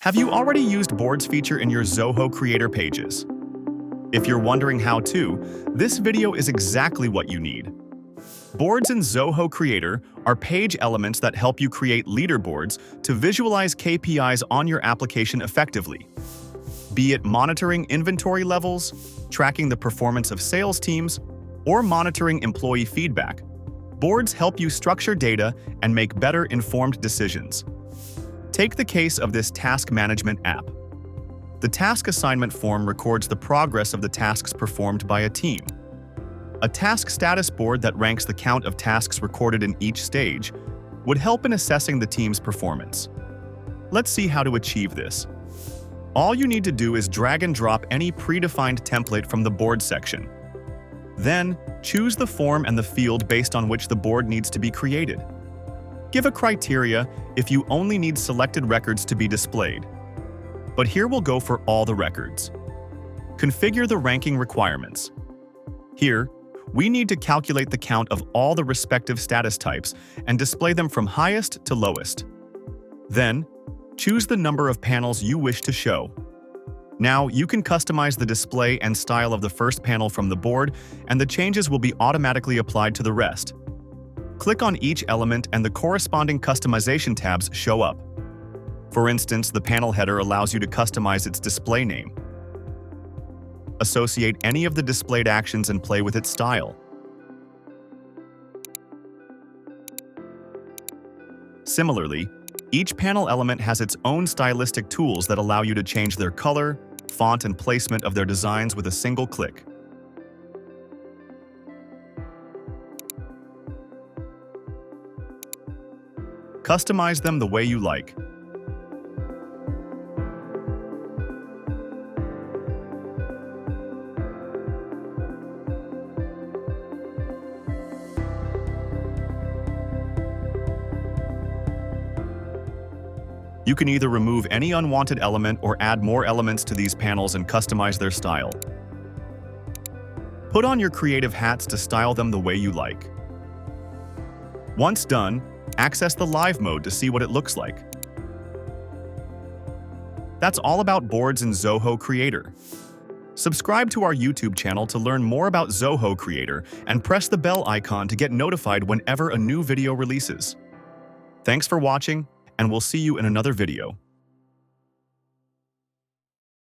Have you already used Boards feature in your Zoho Creator Pages? If you're wondering how to, this video is exactly what you need. Boards in Zoho Creator are page elements that help you create leaderboards to visualize KPIs on your application effectively. Be it monitoring inventory levels, tracking the performance of sales teams, or monitoring employee feedback, boards help you structure data and make better informed decisions. Take the case of this task management app. The task assignment form records the progress of the tasks performed by a team. A task status board that ranks the count of tasks recorded in each stage would help in assessing the team's performance. Let's see how to achieve this. All you need to do is drag and drop any predefined template from the board section. Then, choose the form and the field based on which the board needs to be created. Give a criteria if you only need selected records to be displayed. But here we'll go for all the records. Configure the ranking requirements. Here, we need to calculate the count of all the respective status types and display them from highest to lowest. Then, choose the number of panels you wish to show. Now, you can customize the display and style of the first panel from the board, and the changes will be automatically applied to the rest. Click on each element and the corresponding customization tabs show up. For instance, the panel header allows you to customize its display name. Associate any of the displayed actions and play with its style. Similarly, each panel element has its own stylistic tools that allow you to change their color, font, and placement of their designs with a single click. Customize them the way you like. You can either remove any unwanted element or add more elements to these panels and customize their style. Put on your creative hats to style them the way you like. Once done, access the live mode to see what it looks like. That's all about boards in Zoho Creator. Subscribe to our YouTube channel to learn more about Zoho Creator and press the bell icon to get notified whenever a new video releases. Thanks for watching, and we'll see you in another video.